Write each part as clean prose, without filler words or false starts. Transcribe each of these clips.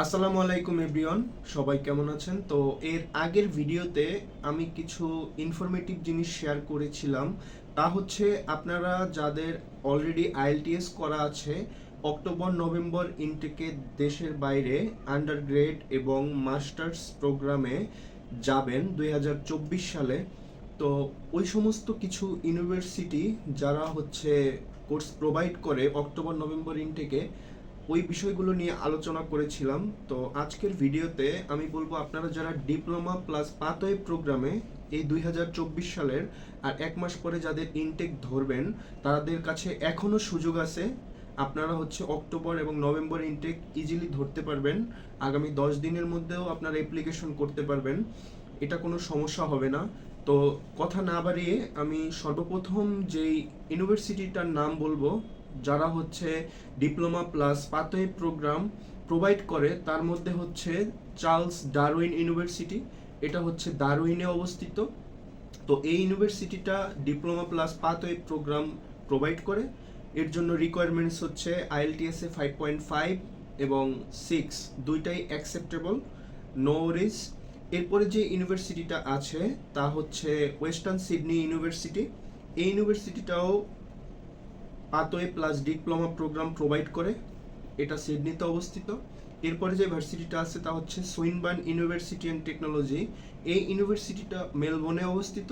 আসসালামু আলাইকুম এভরিওয়ান, সবাই কেমন আছেন? তো এর আগের ভিডিওতে আমি কিছু ইনফরমেটিভ জিনিস শেয়ার করেছিলাম। তা হচ্ছে আপনারা যাদের অলরেডি আইএলটিএস করা আছে, অক্টোবর নভেম্বর ইনটেকে দেশের বাইরে আন্ডার গ্রেড এবং মাস্টার্স প্রোগ্রামে যাবেন 2024 সালে। তো ওই সমস্ত কিছু ইউনিভার্সিটি যারা হচ্ছে কোর্স প্রোভাইড করে অক্টোবর নভেম্বর ইনটেকে, ওই বিষয়গুলো নিয়ে আলোচনা করেছিলাম। তো আজকের ভিডিওতে আমি বলবো আপনারা যারা ডিপ্লোমা প্লাস পাথওয়ে প্রোগ্রামে এই 2024 সালের আর এক মাস পরে যাদের ইনটেক ধরবেন, তাদের কাছে এখনও সুযোগ আছে। আপনারা হচ্ছে অক্টোবর এবং নভেম্বর ইনটেক ইজিলি ধরতে পারবেন। আগামী 10 দিনের মধ্যেও আপনারা অ্যাপ্লিকেশন করতে পারবেন, এটা কোনো সমস্যা হবে না। তো কথা না বাড়িয়ে আমি সর্বপ্রথম যেই ইউনিভার্সিটিটার নাম বলবো, যারা হচ্ছে diploma plus pathway program provide করে, তার মধ্যে হচ্ছে চার্লস ডারউইন ইউনিভার্সিটি। এটা হচ্ছে ডারউইনে অবস্থিত। তো এই ইউনিভার্সিটিটা diploma plus pathway program provide করে। এর জন্য রিকোয়ারমেন্টস হচ্ছে আইএলটিএসে 5.5 এবং 6 দুইটাই অ্যাকসেপ্টেবল, নো ওয়ারিজ। এরপরে যে ইউনিভার্সিটিটা আছে তা হচ্ছে ওয়েস্টার্ন সিডনি ইউনিভার্সিটি। এই ইউনিভার্সিটিটাও pathway plus diploma program provide করে, এটা সিডনিতে অবস্থিত। এরপরে যে ভার্সিটিটা আছে তা হচ্ছে সুইনবার্ন ইউনিভার্সিটি অ্যান্ড টেকনোলজি। এই ইউনিভার্সিটিটা মেলবোর্নে অবস্থিত।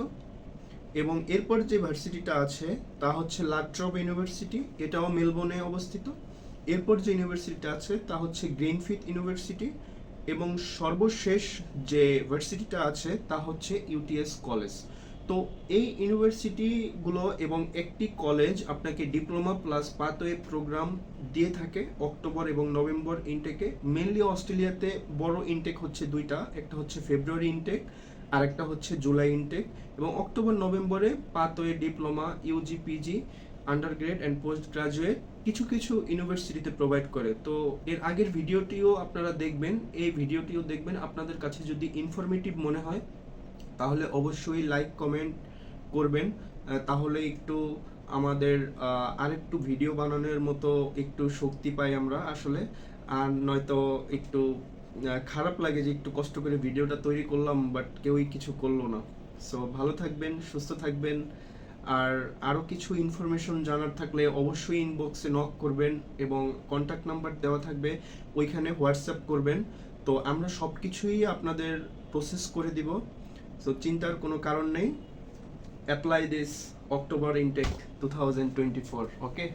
এবং এরপর যে ভার্সিটিটা আছে তা হচ্ছে লাট্রব ইউনিভার্সিটি, এটাও মেলবোর্নে অবস্থিত। এরপর যে ইউনিভার্সিটিটা আছে তা হচ্ছে গ্রিনফিথ ইউনিভার্সিটি। এবং সর্বশেষ যে ভার্সিটিটা আছে তা হচ্ছে ইউটিএস কলেজ। তো এই ইউনিভার্সিটিগুলো এবং একটি কলেজ আপনাকে ডিপ্লোমা প্লাস পাথওয়ে প্রোগ্রাম দিয়ে থাকে অক্টোবর এবং নভেম্বর ইনটেকে। মেনলি অস্ট্রেলিয়াতে বড় ইনটেক হচ্ছে দুইটা, একটা হচ্ছে ফেব্রুয়ারি ইনটেক আর একটা হচ্ছে জুলাই ইনটেক। এবং অক্টোবর নভেম্বরে pathway, diploma, UG, PG, undergrad and post graduate কিছু কিছু ইউনিভার্সিটিতে প্রোভাইড করে। তো এর আগের ভিডিওটিও আপনারা দেখবেন, এই ভিডিওটিও দেখবেন। আপনাদের কাছে যদি ইনফরমেটিভ মনে হয় তাহলে অবশ্যই লাইক কমেন্ট করবেন, তাহলে একটু আমাদের আরেকটু ভিডিও বানানোর মতো একটু শক্তি পাই আমরা আসলে। আর নয়তো একটু খারাপ লাগে যে একটু কষ্ট করে ভিডিওটা তৈরি করলাম বাট কেউই কিছু করলো না। সো ভালো থাকবেন, সুস্থ থাকবেন। আর আরও কিছু ইনফরমেশন জানার থাকলে অবশ্যই ইনবক্সে নক করবেন এবং কন্ট্যাক্ট নাম্বার দেওয়া থাকবে, ওইখানে হোয়াটসঅ্যাপ করবেন। তো আমরা সব কিছুই আপনাদের প্রসেস করে দিব। সো চিন্তার কোনো কারণ নেই। Apply this October intake 2024, okay.